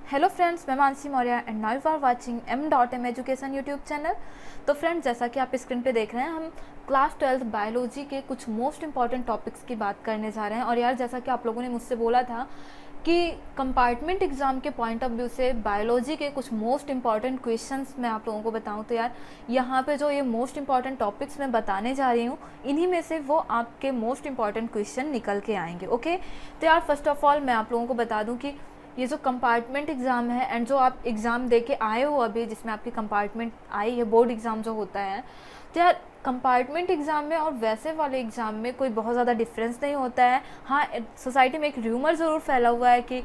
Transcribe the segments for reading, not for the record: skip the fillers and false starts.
Hello friends, मैं Mansi Maurya and now you are watching m.m education YouTube channel. तो friends, जैसा कि आप स्क्रीन पे देख रहे हैं, हम क्लास 12 बायोलॉजी के कुछ मोस्ट इंपॉर्टेंट टॉपिक्स की बात करने जा रहे हैं। और यार, जैसा कि आप लोगों ने मुझसे बोला था कि कंपार्टमेंट एग्ज़ाम के पॉइंट ऑफ व्यू से बायोलॉजी के कुछ मोस्ट इंपॉर्टेंट क्वेश्चंस मैं आप लोगों को बताऊं, तो यार यहाँ पे जो ये मोस्ट इंपॉर्टेंट टॉपिक्स मैं बताने जा रही हूँ, इन्हीं में से वो आपके मोस्ट इंपॉर्टेंट क्वेश्चन निकल के आएंगे। ओके, तो यार फर्स्ट ऑफ ऑल मैं आप लोगों को बता दूँ कि ये जो कंपार्टमेंट एग्ज़ाम है एंड जो आप एग्ज़ाम दे के आए हो अभी, जिसमें आपकी कंपार्टमेंट आई है, बोर्ड एग्ज़ाम जो होता है, तो यार कंपार्टमेंट एग्ज़ाम में और वैसे वाले एग्ज़ाम में कोई बहुत ज़्यादा डिफरेंस नहीं होता है। हाँ, सोसाइटी में एक र्यूमर ज़रूर फैला हुआ है कि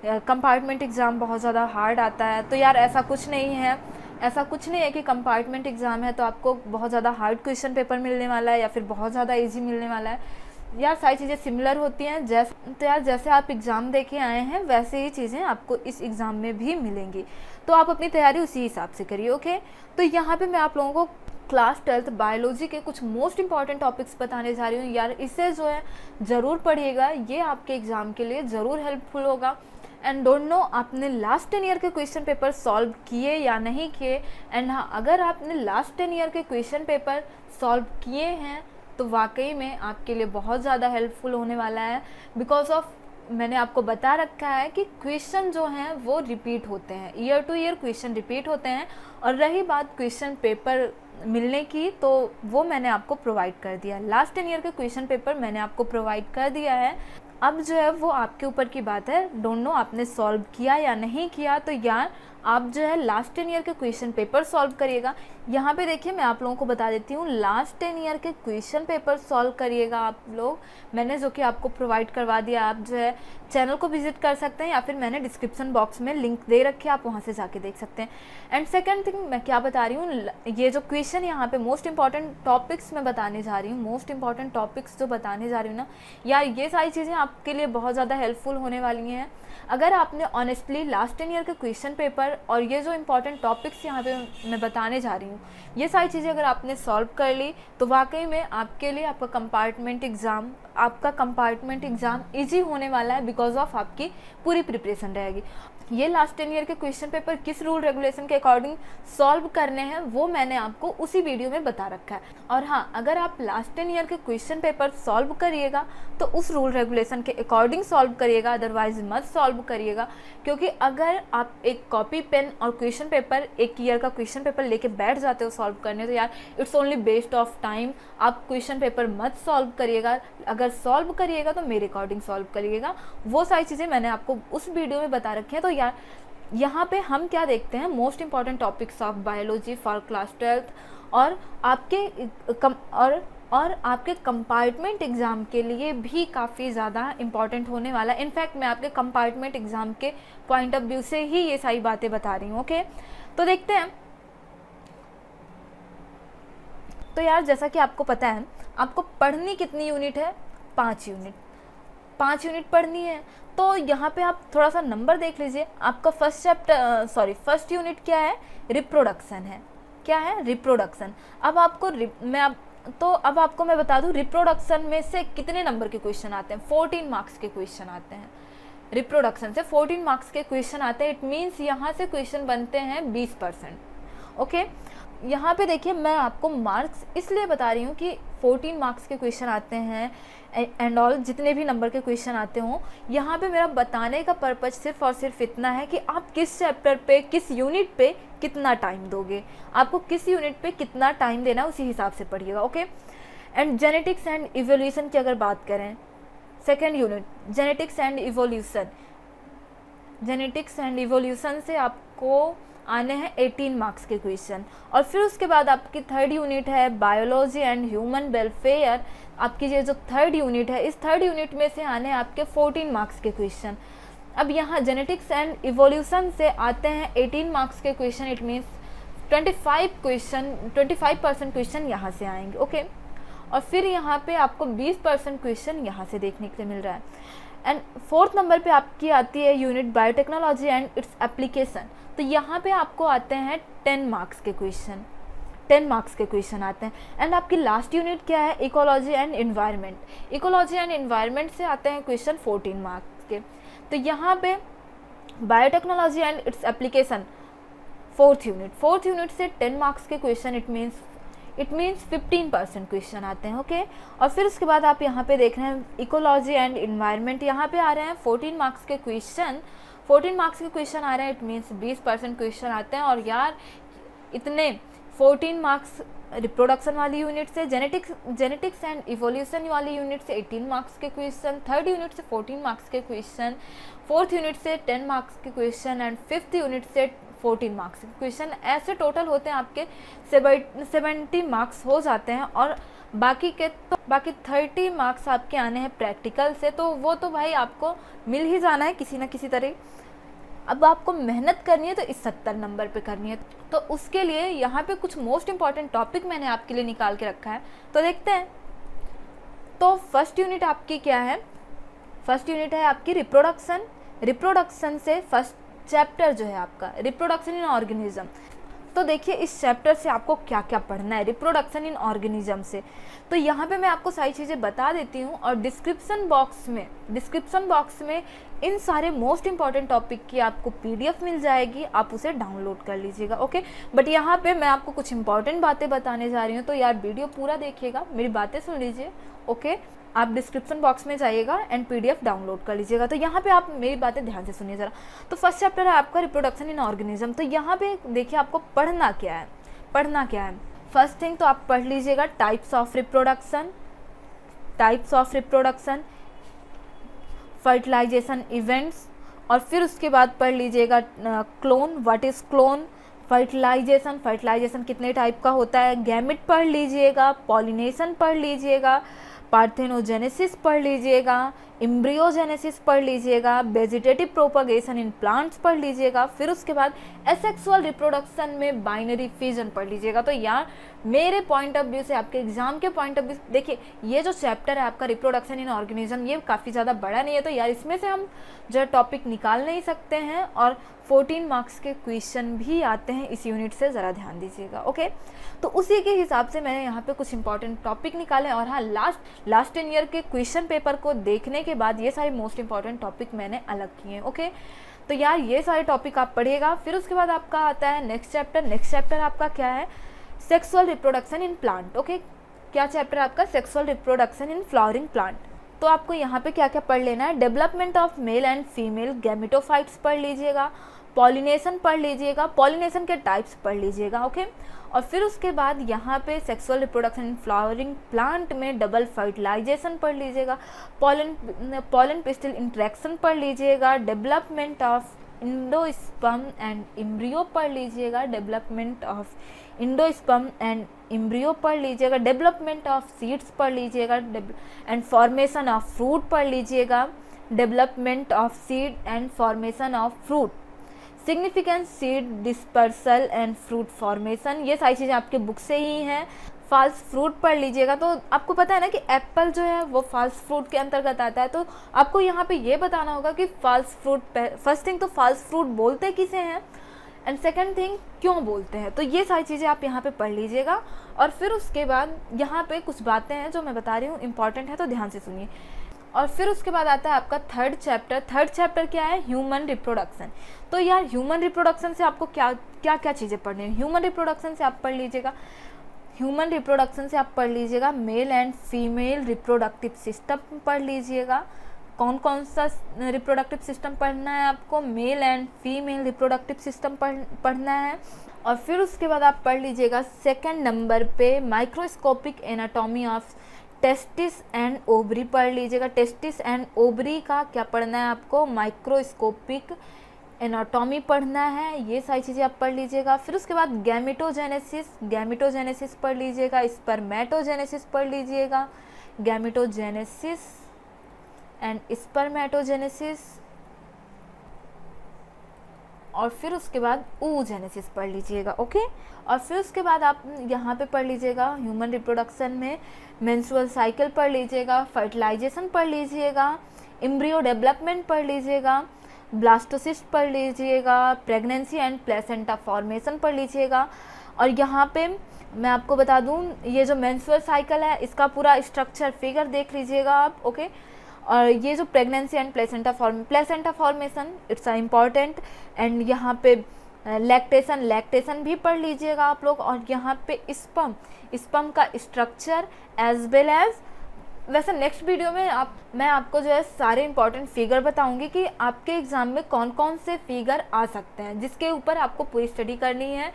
कंपार्टमेंट एग्ज़ाम बहुत ज़्यादा हार्ड आता है। तो यार ऐसा कुछ नहीं है। ऐसा कुछ नहीं है कि कंपार्टमेंट एग्ज़ाम है तो आपको बहुत ज़्यादा हार्ड क्वेश्चन पेपर मिलने वाला है या फिर बहुत ज़्यादा ईजी मिलने वाला है। यार सारी चीज़ें सिमिलर होती हैं। तो यार जैसे आप एग्ज़ाम दे के आए हैं वैसे ही चीज़ें आपको इस एग्ज़ाम में भी मिलेंगी, तो आप अपनी तैयारी उसी हिसाब से करिए। ओके, तो यहाँ पे मैं आप लोगों को क्लास 12 बायोलॉजी के कुछ मोस्ट इंपॉर्टेंट टॉपिक्स बताने जा रही हूँ। यार इसे जो है ज़रूर पढ़िएगा, ये आपके एग्ज़ाम के लिए ज़रूर हेल्पफुल होगा। एंड डोंट नो आपने लास्ट 10 ईयर के क्वेश्चन पेपर सॉल्व किए या नहीं किए। एंड हाँ, अगर आपने लास्ट 10 ईयर के क्वेश्चन पेपर सॉल्व किए हैं तो वाकई में आपके लिए बहुत ज़्यादा हेल्पफुल होने वाला है। बिकॉज ऑफ मैंने आपको बता रखा है कि क्वेश्चन जो हैं वो रिपीट होते हैं, year two year question repeat होते हैं। और रही बात क्वेश्चन पेपर मिलने की, तो वो मैंने आपको प्रोवाइड कर दिया। लास्ट 10 ईयर के क्वेश्चन पेपर मैंने आपको प्रोवाइड कर दिया है। अब जो है वो आपके ऊपर की बात है, डोंट नो आपने सॉल्व किया या नहीं किया। तो यार आप जो है लास्ट 10 ईयर के क्वेश्चन पेपर सॉल्व करिएगा। यहाँ पे देखिए, मैं आप लोगों को बता देती हूँ, लास्ट 10 ईयर के क्वेश्चन पेपर सॉल्व करिएगा आप लोग। मैंने जो कि आपको प्रोवाइड करवा दिया, आप जो है चैनल को विजिट कर सकते हैं या फिर मैंने डिस्क्रिप्शन बॉक्स में लिंक दे रखे, आप वहाँ से जाके देख सकते हैं। एंड सेकेंड थिंग मैं क्या बता रही हूँ, ये जो क्वेश्चन यहाँ पे मोस्ट इंपॉर्टेंट टॉपिक्स मैं बताने जा रही हूँ, मोस्ट इंपॉर्टेंट टॉपिक्स जो बताने जा रही हूँ ना यार, ये सारी चीज़ें आपके लिए बहुत ज़्यादा हेल्पफुल होने वाली हैं। अगर आपने ऑनेस्टली लास्ट 10 ईयर के क्वेश्चन पेपर और ये जो इंपॉर्टेंट टॉपिक्स यहाँ पे मैं बताने जा रही हूँ, ये सारी चीज़ें अगर आपने सॉल्व कर ली तो वाकई में आपके लिए आपका कंपार्टमेंट एग्ज़ाम ईजी होने वाला है। बिकॉज ऑफ आपकी पूरी प्रिपरेशन रहेगी। ये लास्ट 10 ईयर के क्वेश्चन पेपर किस रूल रेगुलेशन के अकॉर्डिंग सॉल्व करने हैं वो मैंने आपको उसी वीडियो में बता रखा है। और हाँ, अगर आप लास्ट 10 ईयर के क्वेश्चन पेपर सॉल्व करिएगा तो उस रूल रेगुलेशन के अकॉर्डिंग सॉल्व करिएगा, अदरवाइज मत सॉल्व करिएगा। क्योंकि अगर आप एक कॉपी पेन और क्वेश्चन पेपर, एक ईयर का क्वेश्चन पेपर लेके बैठ जाते हो सॉल्व करने, तो यार it's only waste of time. आप क्वेश्चन पेपर मत सॉल्व करिएगा। अगर सॉल्व करिएगा तो मेरे अकॉर्डिंग सॉल्व करिएगा। वो सारी चीज़ें मैंने आपको उस वीडियो में बता रखी हैं। तो यार यहाँ पे हम क्या देखते हैं, most important topics of biology for class 12 और आपके कंपार्टमेंट एग्ज़ाम के लिए भी काफ़ी ज़्यादा इंपॉर्टेंट होने वाला है। इनफैक्ट मैं आपके कंपार्टमेंट एग्ज़ाम के पॉइंट ऑफ व्यू से ही ये सारी बातें बता रही हूँ। ओके, तो देखते हैं। तो यार जैसा कि आपको पता है, आपको पढ़नी कितनी यूनिट है, 5 यूनिट। 5 यूनिट पढ़नी है। तो यहाँ पे आप थोड़ा सा नंबर देख लीजिए। आपका फर्स्ट यूनिट क्या है, रिप्रोडक्शन है। क्या है, रिप्रोडक्शन। अब आपको मैं बता दूँ, रिप्रोडक्शन में से कितने नंबर के क्वेश्चन आते हैं, 14 मार्क्स के क्वेश्चन आते हैं। रिप्रोडक्शन से 14 मार्क्स के क्वेश्चन आते हैं। इट मीन्स यहाँ से क्वेश्चन बनते हैं 20%। ओके, यहाँ पे देखिए, मैं आपको मार्क्स इसलिए बता रही हूँ कि 14 मार्क्स के क्वेश्चन आते हैं एंड ऑल, जितने भी नंबर के क्वेश्चन आते हों। यहाँ पे मेरा बताने का पर्पज सिर्फ और सिर्फ इतना है कि आप किस चैप्टर पे, किस यूनिट पे कितना टाइम दोगे, आपको किस यूनिट पे कितना टाइम देना है, उसी हिसाब से पढ़िएगा। Okay, and genetics and evolution की अगर बात करें, second unit genetics and evolution. Genetics and evolution से आपको आने हैं 18 मार्क्स के क्वेश्चन। और फिर उसके बाद आपकी थर्ड यूनिट है बायोलॉजी एंड ह्यूमन वेलफेयर। आपकी ये जो थर्ड यूनिट है, इस थर्ड यूनिट में से आने हैं आपके 14 मार्क्स के क्वेश्चन। अब यहाँ जेनेटिक्स एंड इवोल्यूशन से आते हैं 18 मार्क्स के क्वेश्चन। इट मीन्स 25% क्वेश्चन यहाँ से आएंगे। ओके, और फिर यहाँ पे आपको 20% क्वेश्चन यहाँ से देखने के लिए मिल रहा है। एंड फोर्थ नंबर पे आपकी आती है unit biotechnology and its application. तो यहाँ पे आपको आते हैं 10 मार्क्स के क्वेश्चन। 10 मार्क्स के क्वेश्चन आते हैं। एंड आपकी लास्ट यूनिट क्या है, ecology and environment. Ecology and environment से आते हैं क्वेश्चन 14 मार्क्स के। तो यहाँ पे biotechnology and its application, fourth unit से 10 मार्क्स के क्वेश्चन, इट मीन्स 15% क्वेश्चन आते हैं, ओके। और फिर उसके बाद आप यहाँ पे देख रहे हैं इकोलॉजी एंड इन्वायरमेंट, यहाँ पे आ रहे हैं 14 मार्क्स के क्वेश्चन, 14 मार्क्स के क्वेश्चन आ रहे हैं, इट मीन्स 20% क्वेश्चन आते हैं। और यार इतने 14 मार्क्स रिप्रोडक्शन वाली यूनिट से, जेनेटिक्स एंड इवोल्यूशन वाली यूनिट से 18 मार्क्स के क्वेश्चन, थर्ड यूनिट से 14 मार्क्स के क्वेश्चन, फोर्थ यूनिट से 10 मार्क्स के क्वेश्चन एंड फिफ्थ यूनिट से 14 मार्क्स के क्वेश्चन। ऐसे टोटल होते हैं आपके 70 मार्क्स हो जाते हैं। और बाकी 30 मार्क्स आपके आने हैं प्रैक्टिकल से, तो वो तो भाई आपको मिल ही जाना है किसी ना किसी तरह। अब आपको मेहनत करनी है तो इस 70 नंबर पे करनी है, तो उसके लिए यहाँ पे कुछ मोस्ट इम्पॉर्टेंट टॉपिक मैंने आपके लिए निकाल के रखा है, तो देखते हैं। तो फर्स्ट यूनिट आपकी क्या है? फर्स्ट यूनिट है आपकी रिप्रोडक्शन से फर्स्ट चैप्टर जो है आपका रिप्रोडक्शन इन ऑर्गेनिज्म। तो देखिए इस चैप्टर से आपको क्या क्या पढ़ना है रिप्रोडक्शन इन ऑर्गेनिज्म से, तो यहाँ पे मैं आपको सारी चीज़ें बता देती हूँ। और डिस्क्रिप्शन बॉक्स में इन सारे मोस्ट इंपॉर्टेंट टॉपिक की आपको PDF मिल जाएगी, आप उसे डाउनलोड कर लीजिएगा, ओके। बट यहाँ पे मैं आपको कुछ इंपॉर्टेंट बातें बताने जा रही हूँ, तो यार वीडियो पूरा देखिएगा, मेरी बातें सुन लीजिए, ओके। आप डिस्क्रिप्शन बॉक्स में जाइएगा एंड PDF डाउनलोड कर लीजिएगा। तो यहाँ पे आप मेरी बातें ध्यान से सुनिए ज़रा। तो फर्स्ट चैप्टर है आपका रिप्रोडक्शन इन ऑर्गेनिज्म। तो यहाँ पे देखिए आपको पढ़ना क्या है। फर्स्ट थिंग तो आप पढ़ लीजिएगा types of reproduction, fertilization events, और फिर उसके बाद पढ़ लीजिएगा clone, what is clone, fertilization कितने टाइप का होता है, गैमेट पढ़ लीजिएगा, पॉलिनेशन पढ़ लीजिएगा, पार्थेनोजेनेसिस पढ़ लीजिएगा, एम्ब्रियोजेनेसिस पढ़ लीजिएगा, वेजिटेटिव प्रोपगेशन इन प्लांट्स पढ़ लीजिएगा, फिर उसके बाद एसेक्सुअल रिप्रोडक्शन में बाइनरी फिजन पढ़ लीजिएगा। तो यार मेरे पॉइंट ऑफ व्यू से, आपके एग्जाम के पॉइंट ऑफ व्यू से देखिए, ये जो चैप्टर है आपका रिप्रोडक्शन इन ऑर्गेनिज्म, ये काफ़ी ज़्यादा बड़ा नहीं है, तो यार इसमें से हम जो टॉपिक निकाल नहीं सकते हैं, और 14 मार्क्स के क्वेश्चन भी आते हैं इस यूनिट से, ज़रा ध्यान दीजिएगा, ओके। तो उसी के हिसाब से मैंने यहाँ पे कुछ इंपॉर्टेंट टॉपिक निकाले। और हाँ, लास्ट ईयर के क्वेश्चन पेपर को देखने के बाद ये सारे मोस्ट इंपॉर्टेंट टॉपिक मैंने अलग किए, ओके। तो यार ये सारे टॉपिक आप पढ़िएगा। फिर उसके बाद आपका आता है नेक्स्ट चैप्टर आपका क्या है? Sexual reproduction in plant, okay. क्या चैप्टर आपका? Sexual reproduction in flowering plant. तो आपको यहाँ पे क्या क्या पढ़ लेना है? Development of male and female gametophytes पढ़ लीजिएगा, पॉलिनेशन पढ़ लीजिएगा, पॉलिनेशन के टाइप्स पढ़ लीजिएगा, ओके। और फिर उसके बाद यहाँ पे sexual reproduction in flowering plant में डबल फर्टिलाइजेशन पढ़ लीजिएगा, पॉलन पिस्टिल इंटरेक्शन पढ़ लीजिएगा, development of endosperm and embryo पढ़ लीजिएगा, development of endosperm and embryo पढ़ लीजिएगा, डेवलपमेंट ऑफ सीड्स पढ़ लीजिएगा एंड फॉर्मेशन ऑफ फ्रूट पढ़ लीजिएगा, development of seed and formation of fruit, significance seed dispersal and fruit formation, ये सारी चीज़ें आपके बुक से ही हैं। फॉल्स फ्रूट पढ़ लीजिएगा। तो आपको पता है ना कि एप्पल जो है वो फॉल्स फ्रूट के अंतर्गत आता है, तो आपको यहाँ पे ये बताना होगा कि फॉल्स फ्रूट, फर्स्ट थिंग तो फॉल्स फ्रूट बोलते किसे हैं, एंड सेकेंड थिंग क्यों बोलते हैं। तो ये सारी चीज़ें आप यहाँ पे पढ़ लीजिएगा। और फिर उसके बाद यहाँ पे कुछ बातें हैं जो मैं बता रही हूँ इंपॉर्टेंट है, तो ध्यान से सुनिए। और फिर उसके बाद आता है आपका थर्ड चैप्टर क्या है? Human reproduction. तो यार ह्यूमन रिप्रोडक्शन से आपको क्या क्या चीज़ें पढ़नी है? ह्यूमन रिप्रोडक्शन से आप पढ़ लीजिएगा male and female reproductive system पढ़ लीजिएगा। कौन कौन सा रिप्रोडक्टिव सिस्टम पढ़ना है आपको? Male and female reproductive system पढ़ना है। और फिर उसके बाद आप पढ़ लीजिएगा सेकेंड नंबर पे microscopic anatomy of testis and ovary पढ़ लीजिएगा। टेस्टिस एंड ओवरी का क्या पढ़ना है आपको? माइक्रोस्कोपिक एनाटॉमी पढ़ना है। ये सारी चीज़ें आप पढ़ लीजिएगा। फिर उसके बाद गैमेटोजेनेसिस पढ़ लीजिएगा, स्पर्मेटोजेनेसिस पढ़ लीजिएगा, गैमेटोजेनेसिस एंड स्पर्मेटोजेनेसिस। और फिर उसके बाद oogenesis पढ़ लीजिएगा, ओके। और फिर उसके बाद आप यहाँ पे पढ़ लीजिएगा ह्यूमन रिप्रोडक्शन में मेंस्ट्रुअल साइकिल पढ़ लीजिएगा, फर्टिलाइजेशन पढ़ लीजिएगा, एम्ब्रियो डेवलपमेंट पढ़ लीजिएगा, ब्लास्टोसिस्ट पढ़ लीजिएगा, प्रेगनेंसी एंड प्लेसेंटा फॉर्मेशन पढ़ लीजिएगा। और यहाँ पे मैं आपको बता दूँ, ये जो मेंस्ट्रुअल साइकिल है इसका पूरा स्ट्रक्चर फिगर देख लीजिएगा आप, ओके। और ये जो pregnancy and placenta formation it's important, and यहाँ पे लैक्टेशन भी पढ़ लीजिएगा आप लोग, और यहाँ पे स्पर्म का स्ट्रक्चर एज वेल एज, वैसे नेक्स्ट वीडियो में मैं आपको जो है सारे इंपॉर्टेंट फिगर बताऊंगी कि आपके एग्जाम में कौन कौन से फिगर आ सकते हैं, जिसके ऊपर आपको पूरी स्टडी करनी है।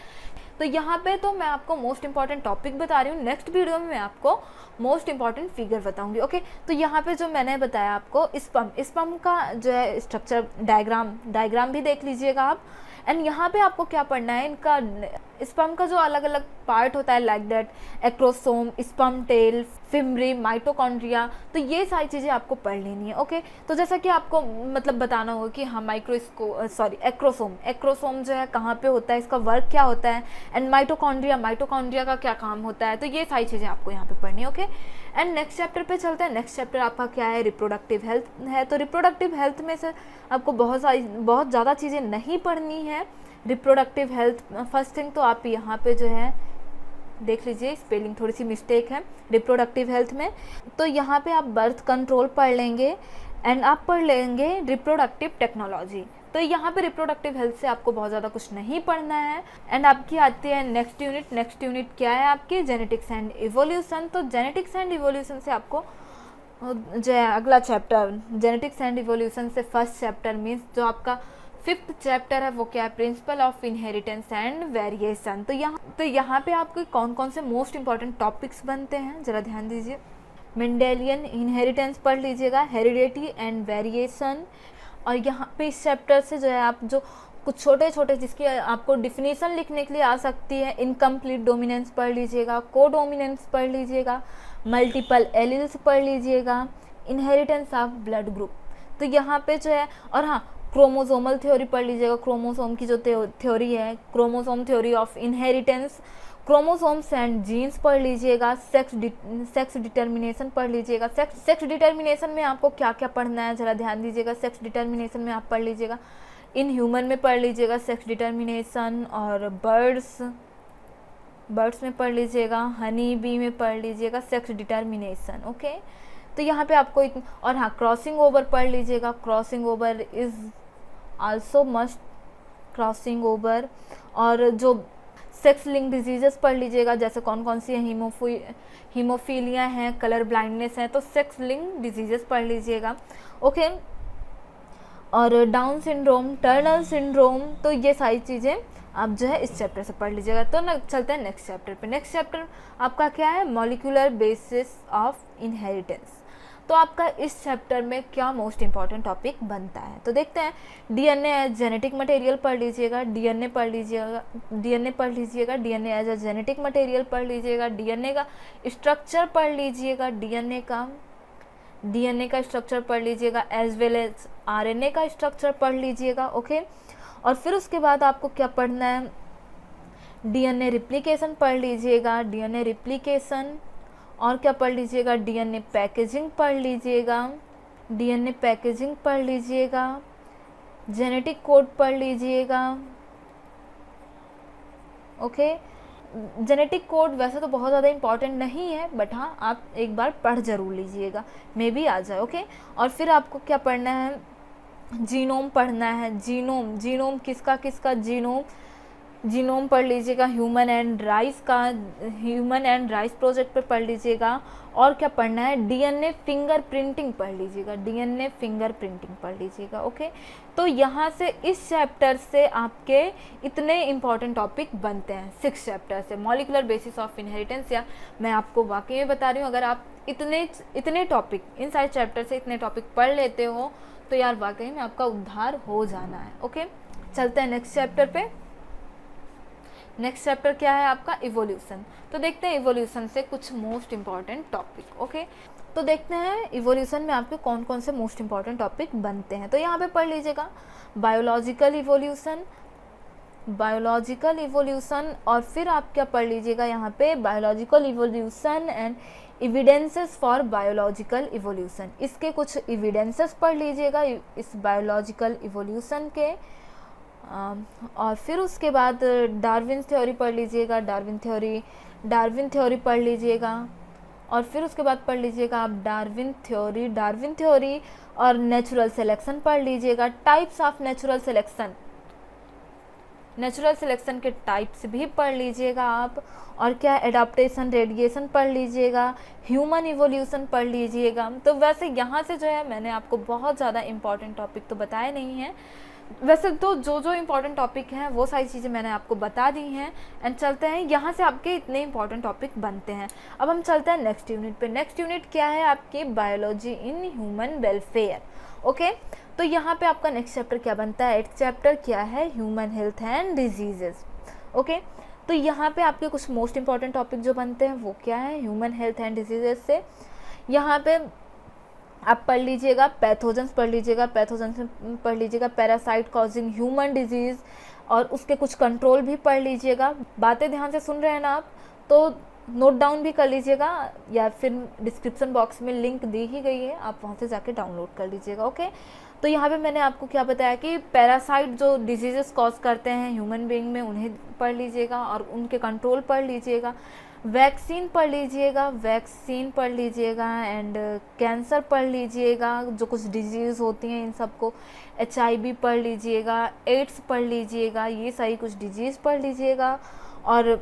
तो यहाँ पे तो मैं आपको मोस्ट इंपॉर्टेंट टॉपिक बता रही हूँ, नेक्स्ट वीडियो में मैं आपको मोस्ट इंपॉर्टेंट फिगर बताऊंगी। ओके, तो यहाँ पे जो मैंने बताया आपको स्पर्म का जो है स्ट्रक्चर डायग्राम भी देख लीजिएगा आप। एंड यहाँ पे आपको क्या पढ़ना है, इनका स्पर्म का जो अलग अलग पार्ट होता है like that acrosome, sperm tail, fimbriae, mitochondria, तो ये सारी चीज़ें आपको पढ़ लेनी है। ओके, तो जैसा कि आपको मतलब बताना होगा कि हाँ एक्रोसोम जो है कहाँ पे होता है, इसका वर्क क्या होता है, एंड माइटोकॉन्ड्रिया का क्या काम होता है, तो ये सारी चीज़ें आपको यहाँ पे पढ़नी है। ओके, एंड नेक्स्ट चैप्टर पे चलते हैं। नेक्स्ट चैप्टर आपका क्या है, रिप्रोडक्टिव हेल्थ है। तो रिप्रोडक्टिव हेल्थ में से आपको बहुत ज़्यादा चीज़ें नहीं पढ़नी है। रिप्रोडक्टिव हेल्थ फर्स्ट थिंग तो आप यहाँ पे जो है देख लीजिए, स्पेलिंग थोड़ी सी मिस्टेक है रिप्रोडक्टिव हेल्थ में। तो यहाँ पे आप बर्थ कंट्रोल पढ़ लेंगे एंड आप पढ़ लेंगे रिप्रोडक्टिव टेक्नोलॉजी। तो यहाँ पे रिप्रोडक्टिव हेल्थ से आपको बहुत ज़्यादा कुछ नहीं पढ़ना है। एंड आपकी आती है नेक्स्ट यूनिट क्या है आपकी, जेनेटिक्स एंड इवोल्यूशन। तो जेनेटिक्स एंड इवोल्यूशन से आपको जो है अगला चैप्टर, जेनेटिक्स एंड इवोल्यूशन से फर्स्ट चैप्टर मीन्स जो आपका 5th चैप्टर है वो क्या है, principle of inheritance and variation. तो यहाँ पे आपके कौन कौन से मोस्ट इंपॉर्टेंट टॉपिक्स बनते हैं जरा ध्यान दीजिए। मेंडेलियन इनहेरिटेंस पढ़ लीजिएगा, हेरिडिटी एंड वेरिएशन। और यहाँ पे इस चैप्टर से जो है आप जो कुछ छोटे जिसकी आपको डिफिनीशन लिखने के लिए आ सकती है, इनकम्प्लीट डोमिनेंस पढ़ लीजिएगा, कोडोमिनेंस पढ़ लीजिएगा, मल्टीपल एलील्स पढ़ लीजिएगा, इनहेरिटेंस ऑफ ब्लड ग्रुप। तो यहाँ पे जो है, और हाँ क्रोमोसोमल थ्योरी पढ़ लीजिएगा, क्रोमोसोम की जो थ्योरी है, chromosome theory of inheritance, chromosomes and genes पढ़ लीजिएगा, सेक्स डिटर्मिनेशन पढ़ लीजिएगा। सेक्स डिटर्मिनेशन में आपको क्या क्या पढ़ना है जरा ध्यान दीजिएगा। सेक्स डिटर्मिनेशन में आप पढ़ लीजिएगा, इन ह्यूमन में पढ़ लीजिएगा सेक्स डिटर्मिनेशन, और बर्ड्स में पढ़ लीजिएगा, हनी बी में पढ़ लीजिएगा सेक्स डिटर्मिनेशन। ओके, तो यहाँ पे आपको और हाँ क्रॉसिंग ओवर पढ़ लीजिएगा, crossing over is also must, crossing over. और जो सेक्स लिंक डिजीजेस पढ़ लीजिएगा, जैसे कौन कौन सी है, हीमोफीलिया है, कलर ब्लाइंडनेस है, तो सेक्स लिंक डिजीजेस पढ़ लीजिएगा। ओके, और डाउन सिंड्रोम, टर्नर सिंड्रोम, तो ये सारी चीज़ें आप जो है इस चैप्टर से पढ़ लीजिएगा। तो चलते हैं नेक्स्ट चैप्टर पे। नेक्स्ट चैप्टर आपका क्या है, मॉलिक्यूलर बेसिस ऑफ इनहेरिटेंस। तो आपका इस चैप्टर में क्या मोस्ट इंपॉर्टेंट टॉपिक बनता है, तो देखते हैं। डीएनए एज जेनेटिक मटेरियल पढ़ लीजिएगा, डीएनए पढ़ लीजिएगा, DNA as a genetic material पढ़ लीजिएगा, डीएनए का स्ट्रक्चर पढ़ लीजिएगा, डीएनए का स्ट्रक्चर पढ़ लीजिएगा, एज वेल एज आरएनए का स्ट्रक्चर पढ़ लीजिएगा। ओके, और फिर उसके बाद आपको क्या पढ़ना है, डीएनए रिप्लिकेशन पढ़ लीजिएगा, डीएनए रिप्लिकेशन, और क्या पढ़ लीजिएगा, डीएनए पैकेजिंग पढ़ लीजिएगा, डीएनए पैकेजिंग पढ़ लीजिएगा, जेनेटिक कोड पढ़ लीजिएगा। ओके, जेनेटिक कोड वैसे तो बहुत ज़्यादा इंपॉर्टेंट नहीं है, बट हाँ आप एक बार पढ़ जरूर लीजिएगा, मे बी आ जाए। ओके, और फिर आपको क्या पढ़ना है, जीनोम पढ़ना है, जीनोम किसका जीनोम पढ़ लीजिएगा, ह्यूमन एंड राइस प्रोजेक्ट पे पढ़ लीजिएगा। और क्या पढ़ना है, डीएनए फिंगरप्रिंटिंग पढ़ लीजिएगा, डीएनए फिंगरप्रिंटिंग पढ़ लीजिएगा। ओके, तो यहाँ से इस चैप्टर से आपके इतने इंपॉर्टेंट टॉपिक बनते हैं 6 चैप्टर से, मॉलिक्यूलर बेसिस ऑफ इनहेरिटेंस। या मैं आपको वाकई में बता रही हूँ, अगर आप इतने टॉपिक इन सारे चैप्टर से इतने टॉपिक पढ़ लेते हो तो यार वाकई में आपका उद्धार हो जाना है। ओके, चलते हैं नेक्स्ट चैप्टर पे। नेक्स्ट चैप्टर क्या है आपका, इवोल्यूशन। तो देखते हैं इवोल्यूशन से कुछ मोस्ट इंपॉर्टेंट टॉपिक। ओके, तो देखते हैं इवोल्यूशन में आपके कौन कौन से मोस्ट इंपॉर्टेंट टॉपिक बनते हैं। तो यहाँ पे पढ़ लीजिएगा बायोलॉजिकल इवोल्यूशन, और फिर आप क्या पढ़ लीजिएगा यहाँ पे, biological evolution and evidences for biological evolution. इसके कुछ एविडेंसेस पढ़ लीजिएगा इस बायोलॉजिकल इवोल्यूशन के। और फिर उसके बाद डार्विन थ्योरी पढ़ लीजिएगा, डार्विन थ्योरी पढ़ लीजिएगा। और फिर उसके बाद पढ़ लीजिएगा आप डार्विन थ्योरी और नेचुरल सिलेक्शन पढ़ लीजिएगा, टाइप्स ऑफ नेचुरल सिलेक्शन के टाइप्स भी पढ़ लीजिएगा आप, और क्या एडाप्टेशन रेडिएशन पढ़ लीजिएगा, ह्यूमन इवोल्यूशन पढ़ लीजिएगा। तो वैसे यहाँ से जो है मैंने आपको बहुत ज़्यादा इंपॉर्टेंट टॉपिक तो बताए नहीं हैं, वैसे तो जो इंपॉर्टेंट टॉपिक हैं वो सारी चीज़ें मैंने आपको बता दी हैं। एंड चलते हैं, यहाँ से आपके इतने इंपॉर्टेंट टॉपिक बनते हैं। अब हम चलते हैं नेक्स्ट यूनिट पे। नेक्स्ट यूनिट क्या है आपकी, biology in human welfare. Okay, तो यहाँ पे आपका नेक्स्ट चैप्टर क्या बनता है, 8th चैप्टर क्या है, human health and diseases. Okay, तो यहाँ पे आपके कुछ मोस्ट इंपॉर्टेंट टॉपिक जो बनते हैं वो क्या है, ह्यूमन हेल्थ एंड डिजीजेस से यहाँ पे आप पढ़ लीजिएगा पैथोजेंस पढ़ लीजिएगा, पैथोजेंस में पढ़ लीजिएगा पैरासाइट कॉजिंग ह्यूमन डिजीज़, और उसके कुछ कंट्रोल भी पढ़ लीजिएगा। बातें ध्यान से सुन रहे हैं ना आप, तो नोट डाउन भी कर लीजिएगा, या फिर डिस्क्रिप्शन बॉक्स में लिंक दी ही गई है, आप वहाँ से जाके डाउनलोड कर लीजिएगा। ओके, तो यहाँ पे मैंने आपको क्या बताया कि पैरासाइट जो डिजीजेस कॉज करते हैं ह्यूमन बीइंग में उन्हें पढ़ लीजिएगा और उनके कंट्रोल पढ़ लीजिएगा, वैक्सीन पढ़ लीजिएगा एंड कैंसर पढ़ लीजिएगा, जो कुछ डिजीज़ होती हैं इन सबको, HIV पढ़ लीजिएगा, एड्स पढ़ लीजिएगा, ये सारी कुछ डिजीज़ पढ़ लीजिएगा। और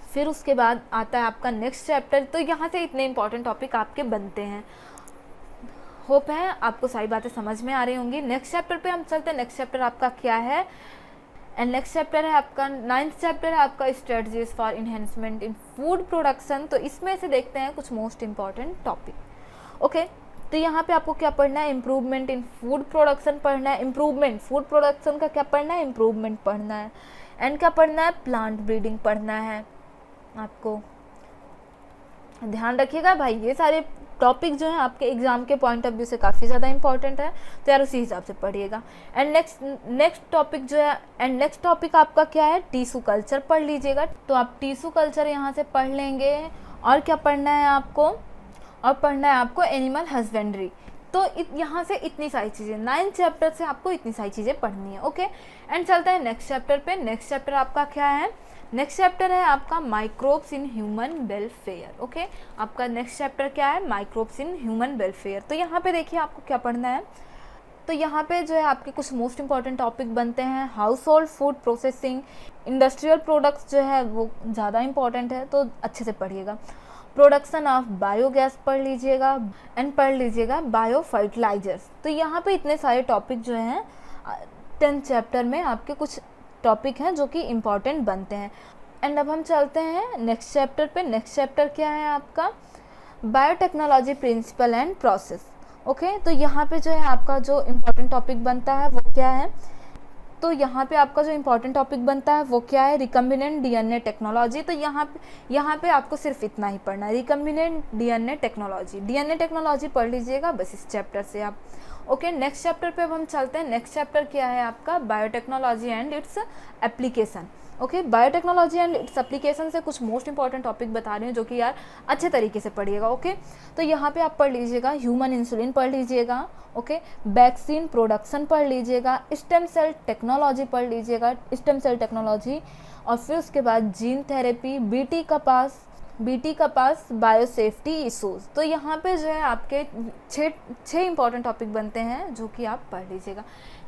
फिर उसके बाद आता है आपका नेक्स्ट चैप्टर। तो यहाँ से इतने इंपॉर्टेंट टॉपिक आपके बनते हैं। होप है आपको सारी बातें समझ में आ रही होंगी। नेक्स्ट चैप्टर पे हम चलते हैं। नेक्स्ट चैप्टर आपका क्या है, एंड नेक्स्ट चैप्टर है आपका 9th चैप्टर है आपका strategies for enhancement in food production. तो इसमें से देखते हैं कुछ मोस्ट इंपॉर्टेंट टॉपिक। ओके, तो यहाँ पे आपको क्या पढ़ना है, इम्प्रूवमेंट इन फूड प्रोडक्शन पढ़ना है। इम्प्रूवमेंट फूड प्रोडक्शन का क्या पढ़ना है, इम्प्रूवमेंट पढ़ना है। एंड क्या पढ़ना है, प्लांट ब्रीडिंग पढ़ना है। आपको ध्यान रखिएगा भाई, ये सारे टॉपिक जो है आपके एग्जाम के पॉइंट ऑफ व्यू से काफ़ी ज़्यादा इंपॉर्टेंट है, तो यार उसी हिसाब से पढ़िएगा। एंड नेक्स्ट टॉपिक जो है, एंड नेक्स्ट टॉपिक आपका क्या है, टिश्यू कल्चर पढ़ लीजिएगा। तो आप टिश्यू कल्चर यहाँ से पढ़ लेंगे। और क्या पढ़ना है आपको, और पढ़ना है आपको एनिमल हस्बेंड्री। तो यहाँ से इतनी सारी चीज़ें, 9th चैप्टर से आपको इतनी सारी चीज़ें पढ़नी है। ओके, एंड चलते हैं नेक्स्ट चैप्टर पे। नेक्स्ट चैप्टर आपका क्या है, नेक्स्ट चैप्टर है आपका microbes in human welfare. Okay, आपका नेक्स्ट चैप्टर क्या है, माइक्रोब्स इन ह्यूमन वेलफेयर। तो यहाँ पे देखिए आपको क्या पढ़ना है। तो यहाँ पे जो है आपके कुछ मोस्ट इंपॉर्टेंट टॉपिक बनते हैं, house hold food processing, industrial products जो है वो ज़्यादा इंपॉर्टेंट है, तो अच्छे से पढ़िएगा। प्रोडक्शन ऑफ बायोगैस पढ़ लीजिएगा, एंड पढ़ लीजिएगा बायो फर्टिलाइजर्स। तो यहाँ पे इतने सारे टॉपिक जो हैं 10th चैप्टर में आपके कुछ टॉपिक हैं जो कि इम्पॉर्टेंट बनते हैं। एंड अब हम चलते हैं नेक्स्ट चैप्टर पे। नेक्स्ट चैप्टर क्या है आपका, biotechnology principle and process. Okay, तो यहाँ पे जो है आपका जो इम्पॉर्टेंट टॉपिक बनता है वो क्या है, तो यहाँ पे आपका जो इम्पॉर्टेंट टॉपिक बनता है वो क्या है, रिकम्बिनेंट DNA टेक्नोलॉजी। तो यहाँ पे आपको सिर्फ इतना ही पढ़ना है, रिकम्बिनेंट DNA टेक्नोलॉजी पढ़ लीजिएगा बस इस चैप्टर से आप। ओके, नेक्स्ट चैप्टर पे अब हम चलते हैं। नेक्स्ट चैप्टर क्या है आपका, biotechnology and its application. Okay, biotechnology and its application से कुछ मोस्ट इंपॉर्टेंट टॉपिक बता रही हूँ जो कि यार अच्छे तरीके से पढ़िएगा। ओके, तो यहाँ पे आप पढ़ लीजिएगा ह्यूमन इंसुलिन पढ़ लीजिएगा। ओके, वैक्सीन प्रोडक्शन पढ़ लीजिएगा, स्टेम सेल टेक्नोलॉजी पढ़ लीजिएगा, स्टेम सेल टेक्नोलॉजी, और फिर उसके बाद जीन थेरेपी, बीटी कपास बायोसेफ्टी इशूज़। तो यहाँ पे जो है आपके छः इंपॉर्टेंट टॉपिक बनते हैं जो कि आप पढ़ लीजिएगा।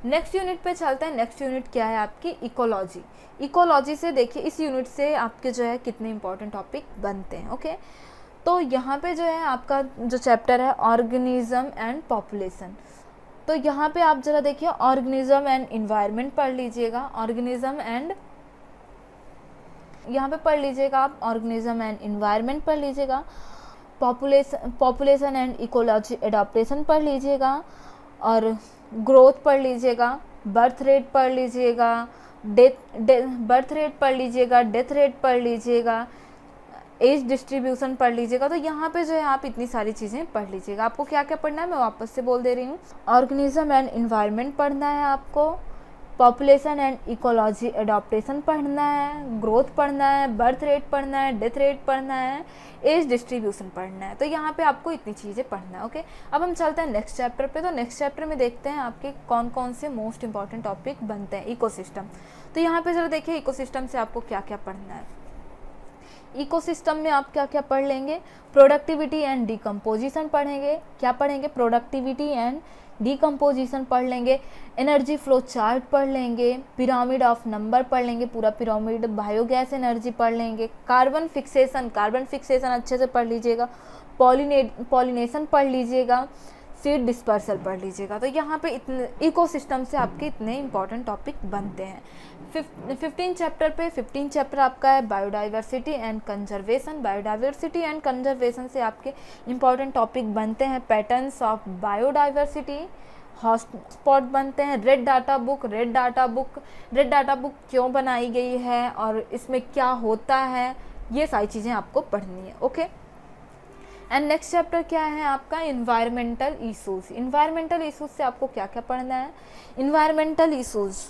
नेक्स्ट यूनिट पे चलते हैं। नेक्स्ट यूनिट क्या है आपकी, इकोलॉजी से देखिए इस यूनिट से आपके जो है कितने इंपॉर्टेंट टॉपिक बनते हैं। ओके, तो यहाँ पे जो है आपका जो चैप्टर है ऑर्गेनिज्म एंड पॉपुलेशन। तो यहाँ पे आप ज़रा देखिए ऑर्गेनिज्म एंड इन्वायरमेंट पढ़ लीजिएगा, यहाँ पे पढ़ लीजिएगा आप ऑर्गेनिज्म एंड इन्वायरमेंट पढ़ लीजिएगा, पॉपुलेशन एंड इकोलॉजी एडाप्टेशन पढ़ लीजिएगा, और ग्रोथ पढ़ लीजिएगा, बर्थ रेट पढ़ लीजिएगा, डेथ रेट पढ़ लीजिएगा, एज डिस्ट्रीब्यूशन पढ़ लीजिएगा। तो यहाँ पे जो है आप इतनी सारी चीज़ें पढ़ लीजिएगा। आपको क्या क्या पढ़ना है मैं वापस से बोल दे रही हूँ, ऑर्गेनिज्म एंड इन्वायरमेंट पढ़ना है आपको, पॉपुलेशन एंड इकोलॉजी एडाप्टेशन पढ़ना है, ग्रोथ पढ़ना है, बर्थ रेट पढ़ना है, डेथ रेट पढ़ना है, एज डिस्ट्रीब्यूशन पढ़ना है। तो यहाँ पे आपको इतनी चीज़ें पढ़ना है। ओके, अब हम चलते हैं नेक्स्ट चैप्टर पे। तो नेक्स्ट चैप्टर में देखते हैं आपके कौन कौन से मोस्ट इंपॉर्टेंट टॉपिक बनते हैं। इकोसिस्टम, तो यहाँ पे जरा देखिए इकोसिस्टम से आपको क्या क्या पढ़ना है। इकोसिस्टम में आप क्या क्या पढ़ लेंगे, प्रोडक्टिविटी एंड डिकम्पोजिशन पढ़ेंगे। क्या पढ़ेंगे, प्रोडक्टिविटी एंड डिकम्पोजिशन पढ़ लेंगे। एनर्जी फ्लो चार्ट पढ़ लेंगे, पिरामिड ऑफ नंबर पढ़ लेंगे, पूरा पिरामिड, बायोगैस एनर्जी पढ़ लेंगे, कार्बन फिक्सेशन अच्छे से पढ़ लीजिएगा, पॉलिनेशन पढ़ लीजिएगा, सीड डिस्पर्सल पढ़ लीजिएगा। तो यहाँ पे इतने इकोसिस्टम से आपके इतने इंपॉर्टेंट टॉपिक बनते हैं। 15 चैप्टर आपका है biodiversity and conservation. Biodiversity and conservation से आपके इंपॉर्टेंट टॉपिक बनते हैं पैटर्न्स ऑफ बायोडाइवर्सिटी, हॉटस्पॉट बनते हैं, रेड डाटा बुक क्यों बनाई गई है और इसमें क्या होता है, ये सारी चीज़ें आपको पढ़नी है। ओके, एंड नेक्स्ट चैप्टर क्या है आपका, इन्वायरमेंटल इशूज़। इन्वायरमेंटल इशूज़ से आपको क्या क्या पढ़ना है। इन्वायरमेंटल इशूज़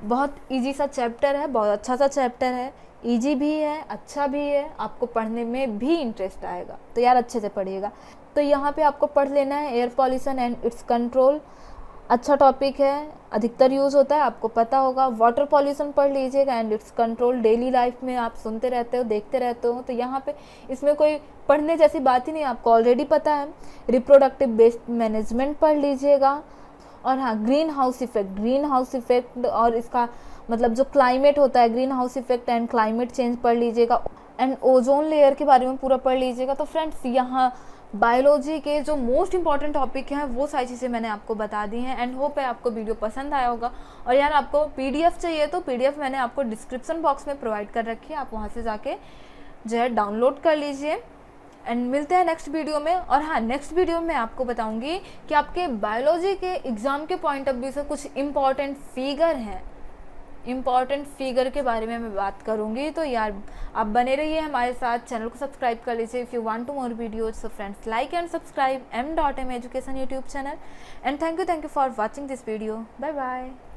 बहुत इजी सा चैप्टर है, बहुत अच्छा सा चैप्टर है, इजी भी है, अच्छा भी है, आपको पढ़ने में भी इंटरेस्ट आएगा, तो यार अच्छे से पढ़िएगा। तो यहाँ पे आपको पढ़ लेना है air pollution and it's control, अच्छा टॉपिक है, अधिकतर यूज़ होता है, आपको पता होगा। वाटर पॉल्यूशन पढ़ लीजिएगा and it's control, daily life में आप सुनते रहते हो, देखते रहते हो, तो यहाँ पे इसमें कोई पढ़ने जैसी बात ही नहीं, आपको ऑलरेडी पता है। रिप्रोडक्टिव बेस्ड मैनेजमेंट पढ़ लीजिएगा। और हाँ, ग्रीन हाउस इफेक्ट और इसका मतलब जो क्लाइमेट होता है, green house effect and climate change पढ़ लीजिएगा, एंड ओजोन लेयर के बारे में पूरा पढ़ लीजिएगा। तो फ्रेंड्स, यहाँ बायोलॉजी के जो मोस्ट इंपॉर्टेंट टॉपिक हैं वो सारी चीज़ें मैंने आपको बता दी हैं, एंड होप है आपको वीडियो पसंद आया होगा। और यार आपको पीडीएफ चाहिए तो पीडीएफ मैंने आपको डिस्क्रिप्शन बॉक्स में प्रोवाइड कर रखी है, आप वहाँ से जाके जो है डाउनलोड कर लीजिए। एंड मिलते हैं नेक्स्ट वीडियो में। और हाँ, नेक्स्ट वीडियो में आपको बताऊंगी कि आपके बायोलॉजी के एग्ज़ाम के पॉइंट ऑफ व्यू से कुछ इम्पॉर्टेंट फिगर हैं, इम्पॉर्टेंट फिगर के बारे में मैं बात करूंगी। तो यार आप बने रहिए हमारे साथ, चैनल को सब्सक्राइब कर लीजिए if you want to more videos. So friends, like and subscribe m.m education YouTube channel, and thank you for watching this video. Bye bye.